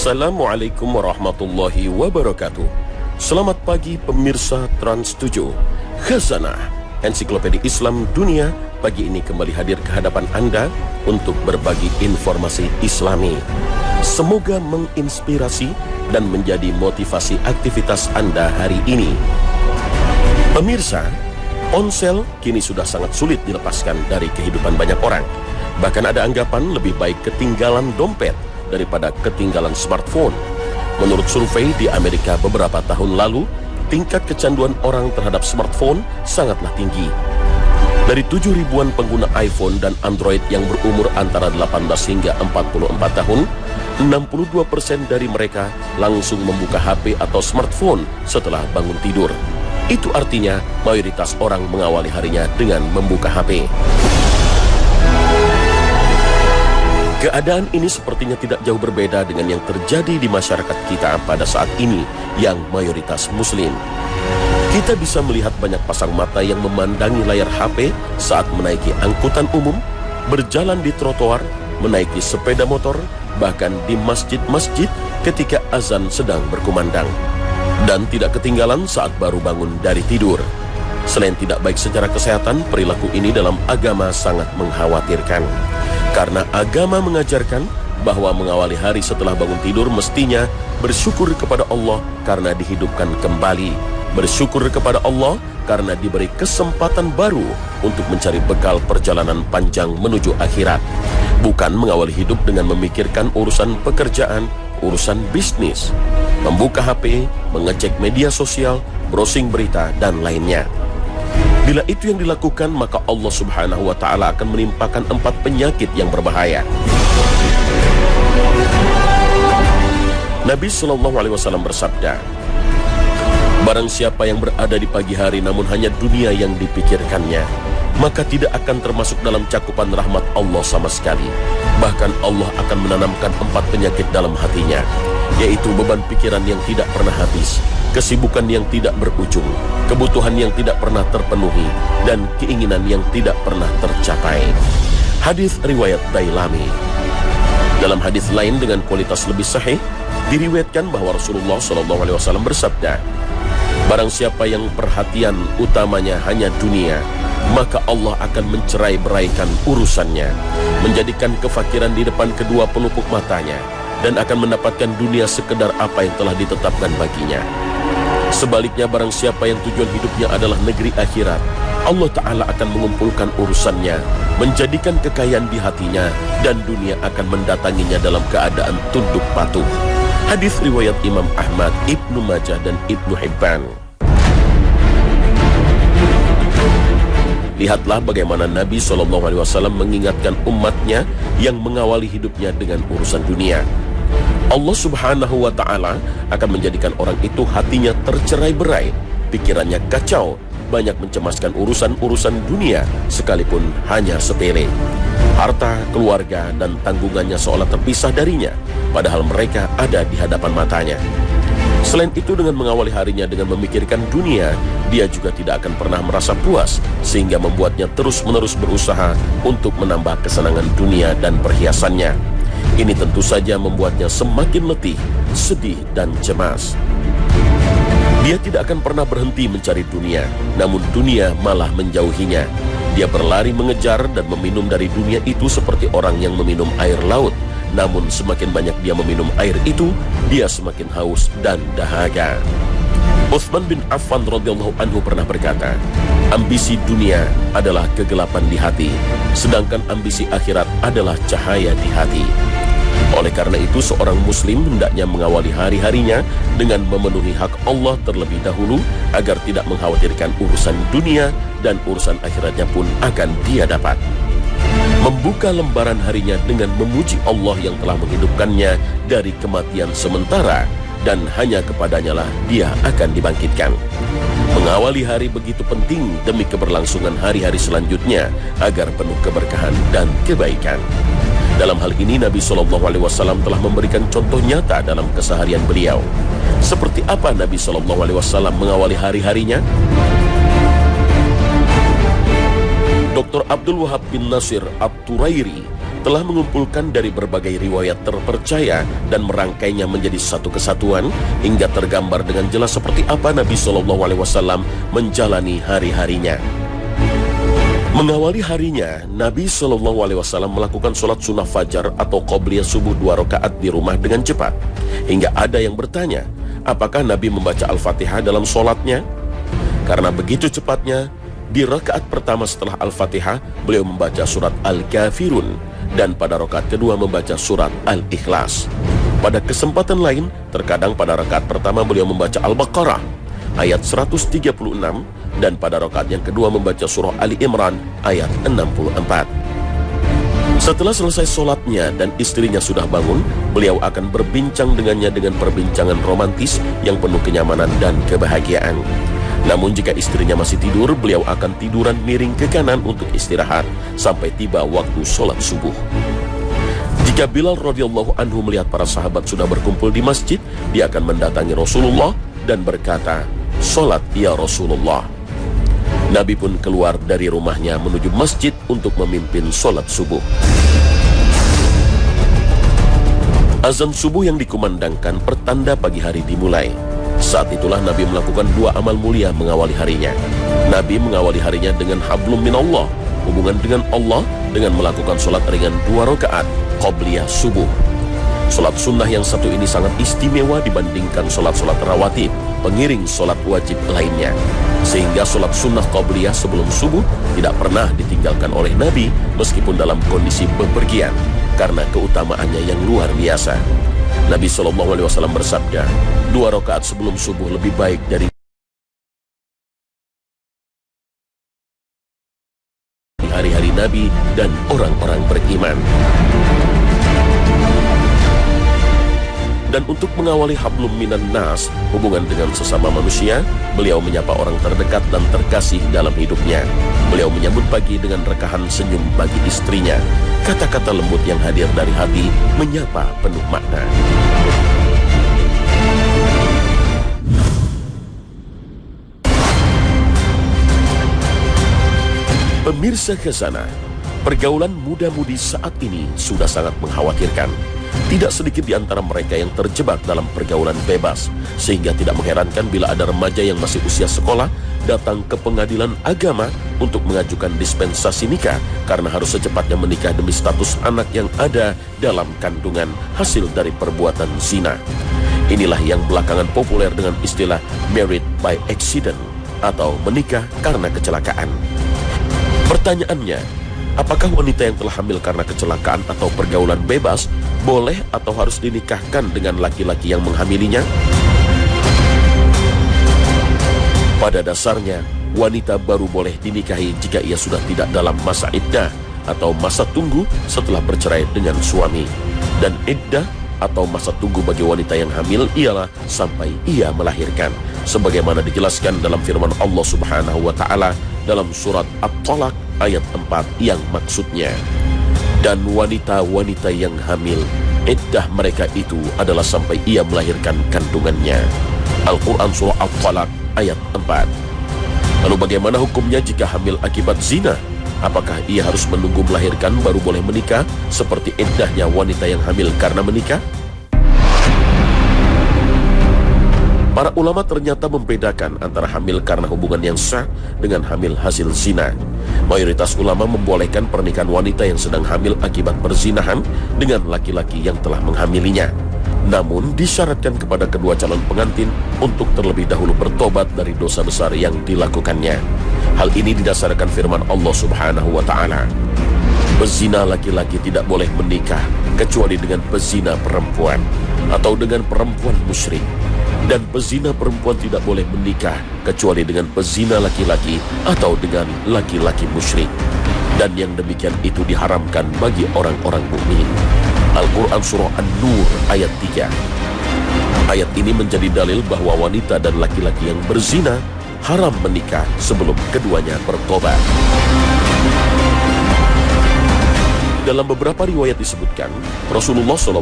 Assalamualaikum warahmatullahi wabarakatuh. Selamat pagi pemirsa Trans 7. Khazanah Ensiklopedia Islam Dunia pagi ini kembali hadir ke hadapan Anda untuk berbagi informasi Islami. Semoga menginspirasi dan menjadi motivasi aktivitas Anda hari ini. Pemirsa, ponsel kini sudah sangat sulit dilepaskan dari kehidupan banyak orang. Bahkan ada anggapan lebih baik ketinggalan dompet daripada ketinggalan smartphone. Menurut survei di Amerika beberapa tahun lalu, tingkat kecanduan orang terhadap smartphone sangatlah tinggi. Dari 7 ribuan pengguna iPhone dan Android yang berumur antara 18 hingga 44 tahun, 62% dari mereka langsung membuka HP atau smartphone setelah bangun tidur. Itu artinya mayoritas orang mengawali harinya dengan membuka HP. Keadaan ini sepertinya tidak jauh berbeda dengan yang terjadi di masyarakat kita pada saat ini yang mayoritas muslim. Kita bisa melihat banyak pasang mata yang memandangi layar HP saat menaiki angkutan umum, berjalan di trotoar, menaiki sepeda motor, bahkan di masjid-masjid ketika azan sedang berkumandang. Dan tidak ketinggalan saat baru bangun dari tidur. Selain tidak baik secara kesehatan, perilaku ini dalam agama sangat mengkhawatirkan. Karena agama mengajarkan bahwa mengawali hari setelah bangun tidur mestinya bersyukur kepada Allah karena dihidupkan kembali. Bersyukur kepada Allah karena diberi kesempatan baru untuk mencari bekal perjalanan panjang menuju akhirat. Bukan mengawali hidup dengan memikirkan urusan pekerjaan, urusan bisnis, membuka HP, mengecek media sosial, browsing berita, dan lainnya. Bila itu yang dilakukan, maka Allah Subhanahu wa Ta'ala akan menimpakan 4 penyakit yang berbahaya. Nabi SAW bersabda, barang siapa yang berada di pagi hari namun hanya dunia yang dipikirkannya, maka tidak akan termasuk dalam cakupan rahmat Allah sama sekali. Bahkan Allah akan menanamkan 4 penyakit dalam hatinya, yaitu beban pikiran yang tidak pernah habis, kesibukan yang tidak berujung, kebutuhan yang tidak pernah terpenuhi, dan keinginan yang tidak pernah tercapai. Hadis riwayat Dailami. Dalam hadis lain dengan kualitas lebih sahih, diriwayatkan bahwa Rasulullah SAW bersabda, barang siapa yang perhatian utamanya hanya dunia, maka Allah akan mencerai-beraikan urusannya, menjadikan kefakiran di depan kedua pelupuk matanya, dan akan mendapatkan dunia sekedar apa yang telah ditetapkan baginya. Sebaliknya barang siapa yang tujuan hidupnya adalah negeri akhirat, Allah Ta'ala akan mengumpulkan urusannya, menjadikan kekayaan di hatinya, dan dunia akan mendatanginya dalam keadaan tunduk patuh. Hadis riwayat Imam Ahmad, Ibnu Majah, dan Ibnu Hibban. Lihatlah bagaimana Nabi SAW mengingatkan umatnya yang mengawali hidupnya dengan urusan dunia. Allah Subhanahu wa Ta'ala akan menjadikan orang itu hatinya tercerai-berai, pikirannya kacau, banyak mencemaskan urusan-urusan dunia sekalipun hanya sepele. Harta, keluarga, dan tanggungannya seolah terpisah darinya, padahal mereka ada di hadapan matanya. Selain itu, dengan mengawali harinya dengan memikirkan dunia, dia juga tidak akan pernah merasa puas, sehingga membuatnya terus-menerus berusaha untuk menambah kesenangan dunia dan perhiasannya. Ini tentu saja membuatnya semakin letih, sedih, dan cemas. Dia tidak akan pernah berhenti mencari dunia, namun dunia malah menjauhinya. Dia berlari mengejar dan meminum dari dunia itu seperti orang yang meminum air laut. Namun semakin banyak dia meminum air itu, dia semakin haus dan dahaga. Utsman bin Affan radhiyallahu anhu pernah berkata, ambisi dunia adalah kegelapan di hati, sedangkan ambisi akhirat adalah cahaya di hati. Oleh karena itu, seorang muslim hendaknya mengawali hari-harinya dengan memenuhi hak Allah terlebih dahulu agar tidak mengkhawatirkan urusan dunia, dan urusan akhiratnya pun akan dia dapat. Membuka lembaran harinya dengan memuji Allah yang telah menghidupkannya dari kematian sementara, dan hanya kepadanya lah dia akan dibangkitkan. Mengawali hari begitu penting demi keberlangsungan hari-hari selanjutnya agar penuh keberkahan dan kebaikan. Dalam hal ini Nabi SAW telah memberikan contoh nyata dalam keseharian beliau. Seperti apa Nabi SAW mengawali hari-harinya? Dr. Abdul Wahab bin Nasir At-Turairi telah mengumpulkan dari berbagai riwayat terpercaya dan merangkainya menjadi satu kesatuan hingga tergambar dengan jelas seperti apa Nabi SAW menjalani hari-harinya. Mengawali harinya, Nabi SAW melakukan sholat sunnah fajar atau qobliyah subuh 2 rakaat di rumah dengan cepat. Hingga ada yang bertanya, apakah Nabi membaca Al-Fatihah dalam sholatnya? Karena begitu cepatnya, di rakaat pertama setelah Al-Fatihah, beliau membaca surat Al-Kafirun, dan pada rakaat kedua membaca surat Al-Ikhlas. Pada kesempatan lain, terkadang pada rakaat pertama beliau membaca Al-Baqarah ayat 136, dan pada rakaat yang kedua membaca surah Ali Imran ayat 64. Setelah selesai sholatnya dan istrinya sudah bangun, beliau akan berbincang dengannya dengan perbincangan romantis yang penuh kenyamanan dan kebahagiaan. Namun jika istrinya masih tidur, beliau akan tiduran miring ke kanan untuk istirahat sampai tiba waktu sholat subuh. Jika Bilal radhiyallahu anhu melihat para sahabat sudah berkumpul di masjid, dia akan mendatangi Rasulullah dan berkata, "Sholat ya Rasulullah." Nabi pun keluar dari rumahnya menuju masjid untuk memimpin sholat subuh. Azan subuh yang dikumandangkan pertanda pagi hari dimulai. Saat itulah Nabi melakukan 2 amal mulia mengawali harinya. Nabi mengawali harinya dengan hablum minallah, hubungan dengan Allah, dengan melakukan sholat ringan 2 rakaat qobliyah subuh. Sholat sunnah yang satu ini sangat istimewa dibandingkan sholat-sholat rawatib, pengiring sholat wajib lainnya. Sehingga sholat sunnah qobliyah sebelum subuh tidak pernah ditinggalkan oleh Nabi meskipun dalam kondisi bepergian, karena keutamaannya yang luar biasa. Nabi SAW bersabda, 2 rakaat sebelum subuh lebih baik dari hari-hari Nabi dan orang-orang beriman. Dan untuk mengawali hablum minan nas, hubungan dengan sesama manusia, beliau menyapa orang terdekat dan terkasih dalam hidupnya. Beliau menyambut pagi dengan rekahan senyum bagi istrinya. Kata-kata lembut yang hadir dari hati menyapa penuh makna. Pemirsa Khazanah, pergaulan muda-mudi saat ini sudah sangat mengkhawatirkan. Tidak sedikit di antara mereka yang terjebak dalam pergaulan bebas, sehingga tidak mengherankan bila ada remaja yang masih usia sekolah datang ke pengadilan agama untuk mengajukan dispensasi nikah karena harus secepatnya menikah demi status anak yang ada dalam kandungan hasil dari perbuatan zina. Inilah yang belakangan populer dengan istilah married by accident atau menikah karena kecelakaan. Pertanyaannya, apakah wanita yang telah hamil karena kecelakaan atau pergaulan bebas boleh atau harus dinikahkan dengan laki-laki yang menghamilinya? Pada dasarnya, wanita baru boleh dinikahi jika ia sudah tidak dalam masa iddah atau masa tunggu setelah bercerai dengan suami. Dan iddah atau masa tunggu bagi wanita yang hamil ialah sampai ia melahirkan, sebagaimana dijelaskan dalam firman Allah Subhanahu wa taala dalam surat At-Talaq ayat 4 yang maksudnya, dan wanita-wanita yang hamil, iddah mereka itu adalah sampai ia melahirkan kandungannya. Al-Quran surah At-Talaq ayat 4. Lalu bagaimana hukumnya jika hamil akibat zina? Apakah ia harus menunggu melahirkan baru boleh menikah seperti iddahnya wanita yang hamil karena menikah? Para ulama ternyata membedakan antara hamil karena hubungan yang sah dengan hamil hasil zina. Mayoritas ulama membolehkan pernikahan wanita yang sedang hamil akibat perzinahan dengan laki-laki yang telah menghamilinya. Namun disyaratkan kepada kedua calon pengantin untuk terlebih dahulu bertobat dari dosa besar yang dilakukannya. Hal ini didasarkan firman Allah Subhanahu wa taala. Pezina laki-laki tidak boleh menikah kecuali dengan pezina perempuan atau dengan perempuan musyrik. Dan pezina perempuan tidak boleh menikah kecuali dengan pezina laki-laki atau dengan laki-laki musyrik. Dan yang demikian itu diharamkan bagi orang-orang mukmin. Al-Quran surah An-Nur ayat 3. Ayat ini menjadi dalil bahwa wanita dan laki-laki yang berzina haram menikah sebelum keduanya bertobat. Dalam beberapa riwayat disebutkan, Rasulullah SAW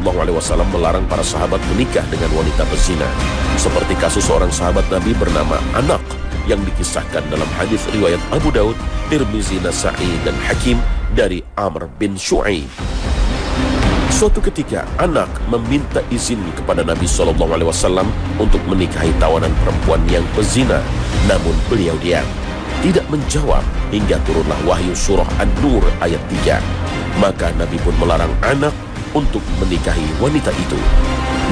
melarang para sahabat menikah dengan wanita pezina. Seperti kasus seorang sahabat Nabi bernama Anak yang dikisahkan dalam hadis riwayat Abu Daud, Tirmizi, Nasa'i, dan Hakim dari Amr bin Syu'aib. Suatu ketika anak meminta izin kepada Nabi SAW untuk menikahi tawanan perempuan yang pezina, namun beliau diam, tidak menjawab hingga turunlah wahyu surah An-Nur ayat 3. Maka Nabi pun melarang anak untuk menikahi wanita itu.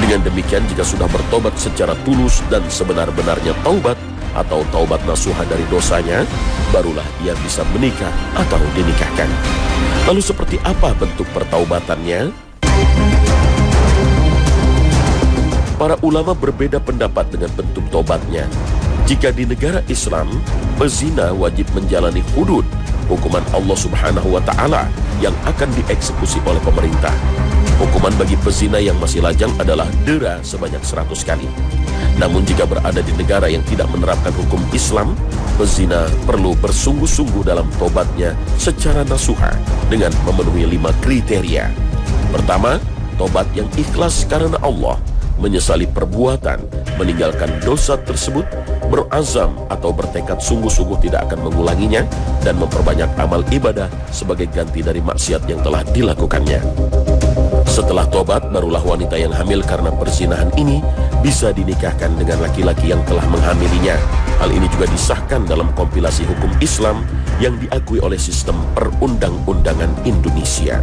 Dengan demikian, jika sudah bertobat secara tulus dan sebenar-benarnya taubat atau taubat nasuha dari dosanya, barulah ia bisa menikah atau dinikahkan. Lalu seperti apa bentuk pertaubatannya? Para ulama berbeda pendapat dengan bentuk taubatnya. Jika di negara Islam, pezina wajib menjalani hudud, hukuman Allah Subhanahu wa Ta'ala yang akan dieksekusi oleh pemerintah. Hukuman bagi pezina yang masih lajang adalah dera sebanyak 100 kali. Namun jika berada di negara yang tidak menerapkan hukum Islam, pezina perlu bersungguh-sungguh dalam tobatnya secara nasuha dengan memenuhi 5 kriteria. Pertama, tobat yang ikhlas karena Allah, menyesali perbuatan, meninggalkan dosa tersebut, berazam atau bertekad sungguh-sungguh tidak akan mengulanginya, dan memperbanyak amal ibadah sebagai ganti dari maksiat yang telah dilakukannya. Setelah tobat, barulah wanita yang hamil karena perzinahan ini bisa dinikahkan dengan laki-laki yang telah menghamilinya. Hal ini juga disahkan dalam kompilasi hukum Islam yang diakui oleh sistem perundang-undangan Indonesia.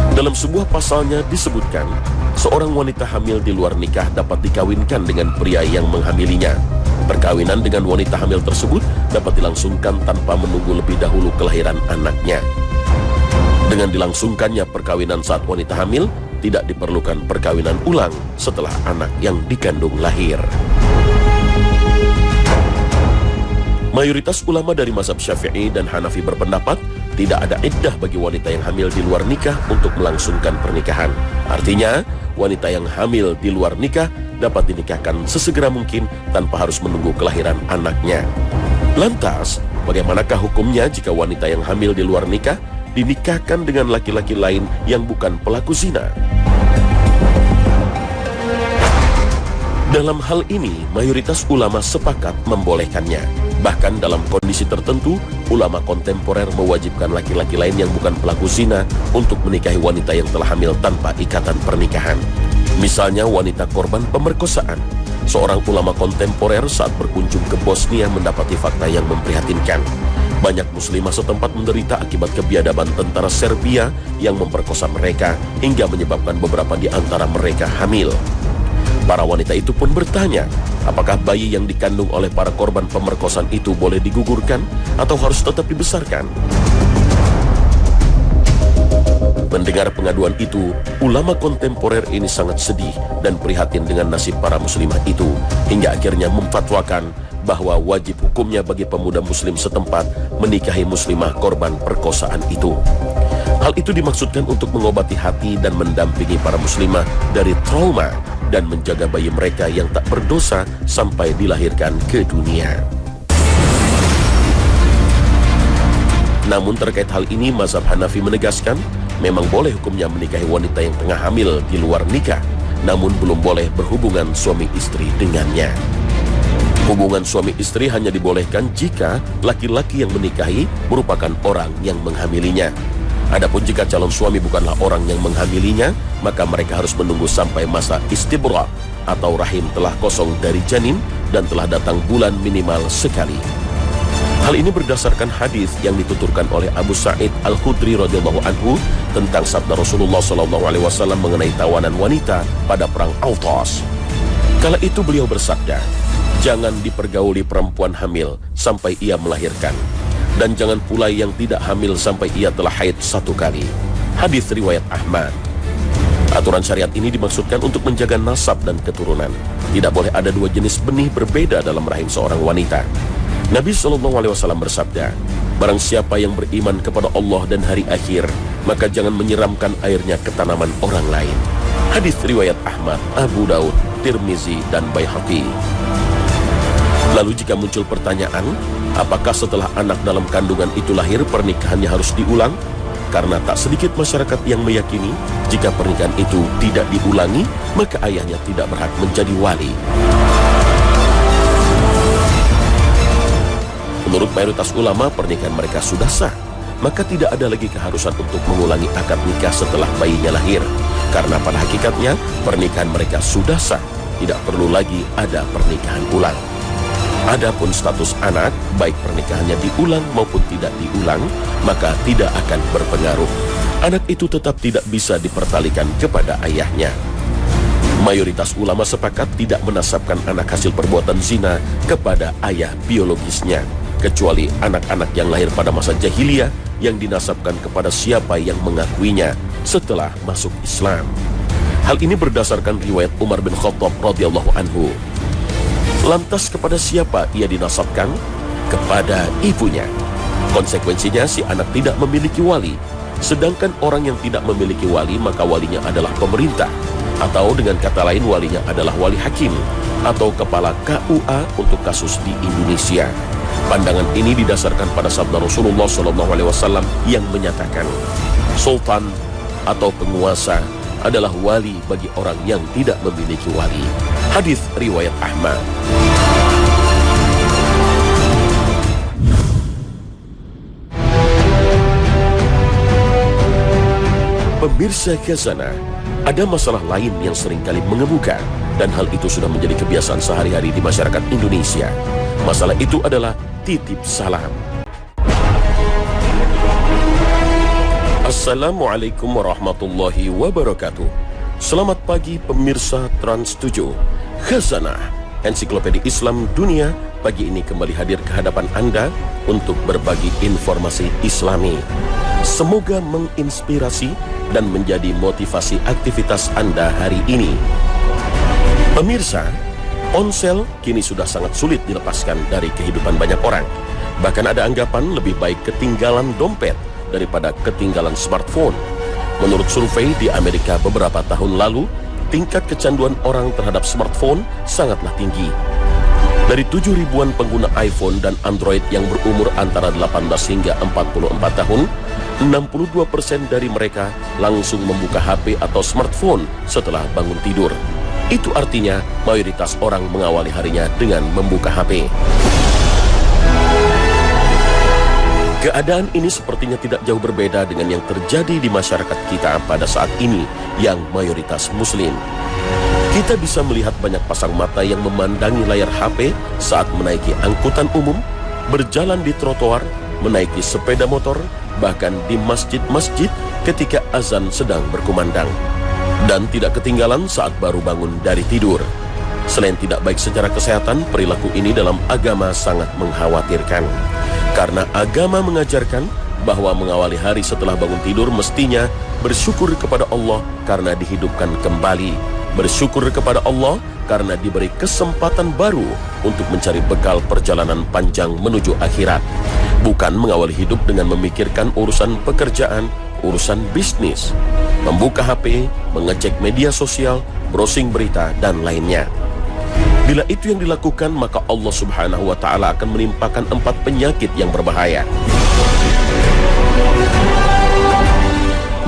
Dalam sebuah pasalnya disebutkan, seorang wanita hamil di luar nikah dapat dikawinkan dengan pria yang menghamilinya. Perkawinan dengan wanita hamil tersebut dapat dilangsungkan tanpa menunggu lebih dahulu kelahiran anaknya. Dengan dilangsungkannya perkawinan saat wanita hamil, tidak diperlukan perkawinan ulang setelah anak yang dikandung lahir. Mayoritas ulama dari mazhab Syafi'i dan Hanafi berpendapat tidak ada iddah bagi wanita yang hamil di luar nikah untuk melangsungkan pernikahan. Artinya, wanita yang hamil di luar nikah dapat dinikahkan sesegera mungkin tanpa harus menunggu kelahiran anaknya. Lantas, bagaimanakah hukumnya jika wanita yang hamil di luar nikah dinikahkan dengan laki-laki lain yang bukan pelaku zina? Dalam hal ini, mayoritas ulama sepakat membolehkannya. Bahkan dalam kondisi tertentu, ulama kontemporer mewajibkan laki-laki lain yang bukan pelaku zina untuk menikahi wanita yang telah hamil tanpa ikatan pernikahan. Misalnya wanita korban pemerkosaan. Seorang ulama kontemporer saat berkunjung ke Bosnia mendapati fakta yang memprihatinkan. Banyak muslimah setempat menderita akibat kebiadaban tentara Serbia yang memperkosa mereka hingga menyebabkan beberapa di antara mereka hamil. Para wanita itu pun bertanya, apakah bayi yang dikandung oleh para korban pemerkosaan itu boleh digugurkan atau harus tetap dibesarkan? Mendengar pengaduan itu, ulama kontemporer ini sangat sedih dan prihatin dengan nasib para muslimah itu, hingga akhirnya memfatwakan bahwa wajib hukumnya bagi pemuda muslim setempat menikahi muslimah korban perkosaan itu. Hal itu dimaksudkan untuk mengobati hati dan mendampingi para muslimah dari trauma dan menjaga bayi mereka yang tak berdosa sampai dilahirkan ke dunia. Namun terkait hal ini, mazhab Hanafi menegaskan memang boleh hukumnya menikahi wanita yang tengah hamil di luar nikah, namun belum boleh berhubungan suami istri dengannya. Hubungan suami istri hanya dibolehkan jika laki-laki yang menikahi merupakan orang yang menghamilinya. Adapun jika calon suami bukanlah orang yang menghamilinya, maka mereka harus menunggu sampai masa istibra atau rahim telah kosong dari janin dan telah datang bulan minimal sekali. Hal ini berdasarkan hadis yang dituturkan oleh Abu Sa'id Al-Khudri radhiyallahu anhu tentang sabda Rasulullah SAW mengenai tawanan wanita pada perang Autas. Kala itu beliau bersabda, jangan dipergauli perempuan hamil sampai ia melahirkan, dan jangan pula yang tidak hamil sampai ia telah haid 1 kali. Hadis riwayat Ahmad. Aturan syariat ini dimaksudkan untuk menjaga nasab dan keturunan. Tidak boleh ada 2 jenis benih berbeda dalam rahim seorang wanita. Nabi SAW bersabda, barang siapa yang beriman kepada Allah dan hari akhir, maka jangan menyiramkan airnya ke tanaman orang lain. Hadis riwayat Ahmad, Abu Daud, Tirmizi, dan Baihaqi. Lalu jika muncul pertanyaan, apakah setelah anak dalam kandungan itu lahir pernikahannya harus diulang? Karena tak sedikit masyarakat yang meyakini jika pernikahan itu tidak diulangi, maka ayahnya tidak berhak menjadi wali. Menurut mayoritas ulama, pernikahan mereka sudah sah. maka tidak ada lagi keharusan untuk mengulangi akad nikah setelah bayinya lahir. Karena pada hakikatnya pernikahan mereka sudah sah, tidak perlu lagi ada pernikahan ulang. Adapun status anak, baik pernikahannya diulang maupun tidak diulang, maka tidak akan berpengaruh. Anak itu tetap tidak bisa dipertalikan kepada ayahnya. Mayoritas ulama sepakat tidak menasabkan anak hasil perbuatan zina kepada ayah biologisnya, kecuali anak-anak yang lahir pada masa jahiliyah yang dinasabkan kepada siapa yang mengakuinya setelah masuk Islam. Hal ini berdasarkan riwayat Umar bin Khattab radhiyallahu anhu. Lantas kepada siapa ia dinasabkan? Kepada ibunya. Konsekuensinya si anak tidak memiliki wali. Sedangkan orang yang tidak memiliki wali, maka walinya adalah pemerintah. Atau dengan kata lain, walinya adalah wali hakim atau kepala KUA untuk kasus di Indonesia. Pandangan ini didasarkan pada sabda Rasulullah SAW yang menyatakan, sultan atau penguasa adalah wali bagi orang yang tidak memiliki wali. Hadis riwayat Ahmad. Pemirsa Khazanah, ada masalah lain yang seringkali mengemuka, dan hal itu sudah menjadi kebiasaan sehari-hari di masyarakat Indonesia. Masalah itu adalah titip salam. Assalamualaikum warahmatullahi wabarakatuh. Selamat pagi pemirsa Trans 7. Khazanah, ensiklopedia Islam dunia, pagi ini kembali hadir ke hadapan Anda untuk berbagi informasi Islami. Semoga menginspirasi dan menjadi motivasi aktivitas Anda hari ini. Pemirsa, ponsel kini sudah sangat sulit dilepaskan dari kehidupan banyak orang. Bahkan ada anggapan lebih baik ketinggalan dompet daripada ketinggalan smartphone. Menurut survei di Amerika beberapa tahun lalu, tingkat kecanduan orang terhadap smartphone sangatlah tinggi. Dari 7 ribuan pengguna iPhone dan Android yang berumur antara 18 hingga 44 tahun, 62% dari mereka langsung membuka HP atau smartphone setelah bangun tidur. Itu artinya mayoritas orang mengawali harinya dengan membuka HP. Keadaan ini sepertinya tidak jauh berbeda dengan yang terjadi di masyarakat kita pada saat ini yang mayoritas muslim. Kita bisa melihat banyak pasang mata yang memandangi layar HP saat menaiki angkutan umum, berjalan di trotoar, menaiki sepeda motor, bahkan di masjid-masjid ketika azan sedang berkumandang. Dan tidak ketinggalan saat baru bangun dari tidur. Selain tidak baik secara kesehatan, perilaku ini dalam agama sangat mengkhawatirkan. Karena agama mengajarkan bahwa mengawali hari setelah bangun tidur mestinya bersyukur kepada Allah karena dihidupkan kembali. Bersyukur kepada Allah karena diberi kesempatan baru untuk mencari bekal perjalanan panjang menuju akhirat. Bukan mengawali hidup dengan memikirkan urusan pekerjaan, urusan bisnis, membuka HP, mengecek media sosial, browsing berita, dan lainnya. Bila itu yang dilakukan, maka Allah Subhanahu wa Ta'ala akan menimpakan 4 penyakit yang berbahaya.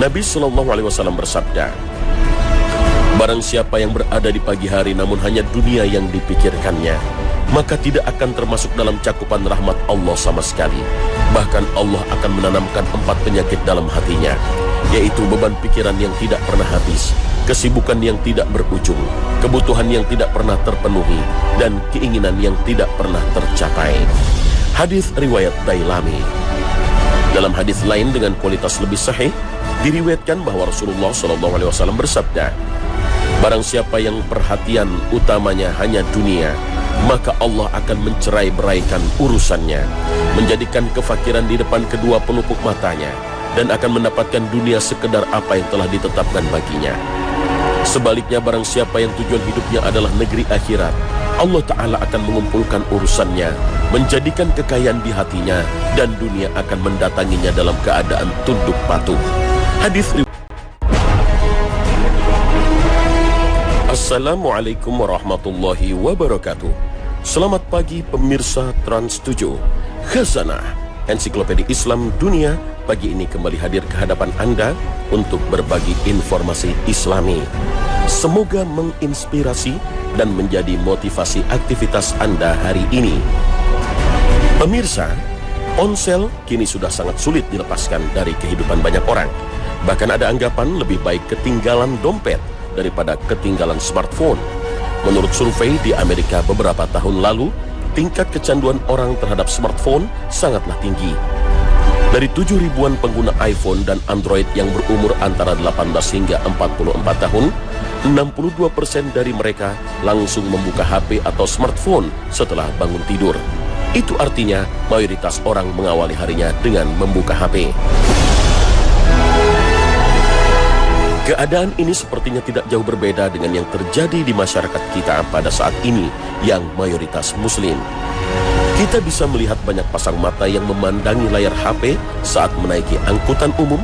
Nabi SAW bersabda, barang siapa yang berada di pagi hari namun hanya dunia yang dipikirkannya, maka tidak akan termasuk dalam cakupan rahmat Allah sama sekali. Bahkan Allah akan menanamkan 4 penyakit dalam hatinya, yaitu beban pikiran yang tidak pernah habis, kesibukan yang tidak berujung, kebutuhan yang tidak pernah terpenuhi, dan keinginan yang tidak pernah tercapai. Hadis riwayat Dailami. Dalam hadis lain dengan kualitas lebih sahih, diriwayatkan bahwa Rasulullah SAW bersabda, barang siapa yang perhatian utamanya hanya dunia, maka Allah akan mencerai-beraikan urusannya, menjadikan kefakiran di depan kedua pelupuk matanya, dan akan mendapatkan dunia sekedar apa yang telah ditetapkan baginya. Sebaliknya, barang siapa yang tujuan hidupnya adalah negeri akhirat, Allah Ta'ala akan mengumpulkan urusannya, menjadikan kekayaan di hatinya, dan dunia akan mendatanginya dalam keadaan tunduk patuh. Hadis Assalamualaikum warahmatullahi wabarakatuh. Selamat pagi pemirsa Trans 7. Khazanah, ensiklopedia Islam dunia, pagi ini kembali hadir ke hadapan Anda untuk berbagi informasi Islami. Semoga menginspirasi dan menjadi motivasi aktivitas Anda hari ini. Pemirsa, Ponsel kini sudah sangat sulit dilepaskan dari kehidupan banyak orang. Bahkan ada anggapan lebih baik ketinggalan dompet daripada ketinggalan smartphone. Menurut survei di Amerika beberapa tahun lalu, tingkat kecanduan orang terhadap smartphone sangatlah tinggi. Dari 7 ribuan pengguna iPhone dan Android yang berumur antara 18 hingga 44 tahun, 62% dari mereka langsung membuka HP atau smartphone setelah bangun tidur. Itu artinya mayoritas orang mengawali harinya dengan membuka HP. Keadaan ini sepertinya tidak jauh berbeda dengan yang terjadi di masyarakat kita pada saat ini yang mayoritas Muslim. Kita bisa melihat banyak pasang mata yang memandangi layar HP saat menaiki angkutan umum,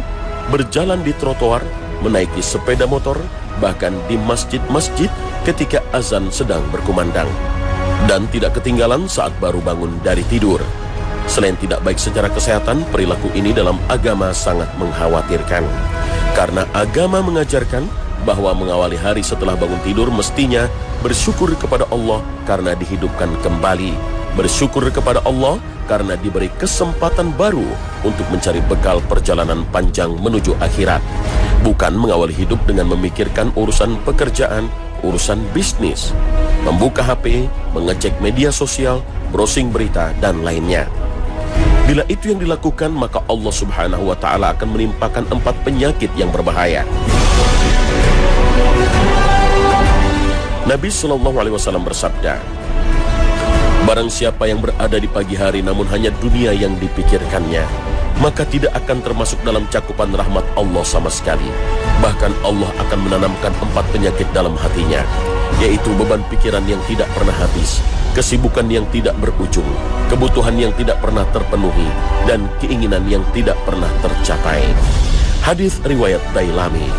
berjalan di trotoar, menaiki sepeda motor, bahkan di masjid-masjid ketika azan sedang berkumandang. Dan tidak ketinggalan saat baru bangun dari tidur. Selain tidak baik secara kesehatan, perilaku ini dalam agama sangat mengkhawatirkan. Karena agama mengajarkan bahwa mengawali hari setelah bangun tidur mestinya bersyukur kepada Allah karena dihidupkan kembali. Bersyukur kepada Allah karena diberi kesempatan baru untuk mencari bekal perjalanan panjang menuju akhirat. Bukan mengawali hidup dengan memikirkan urusan pekerjaan, urusan bisnis, membuka HP, mengecek media sosial, browsing berita, dan lainnya. Bila itu yang dilakukan, maka Allah Subhanahu wa Ta'ala akan menimpakan 4 penyakit yang berbahaya. Nabi SAW bersabda, barang siapa yang berada di pagi hari namun hanya dunia yang dipikirkannya, maka tidak akan termasuk dalam cakupan rahmat Allah sama sekali. Bahkan Allah akan menanamkan 4 penyakit dalam hatinya, yaitu beban pikiran yang tidak pernah habis, kesibukan yang tidak berujung, kebutuhan yang tidak pernah terpenuhi, dan keinginan yang tidak pernah tercapai. Hadis riwayat Dailami.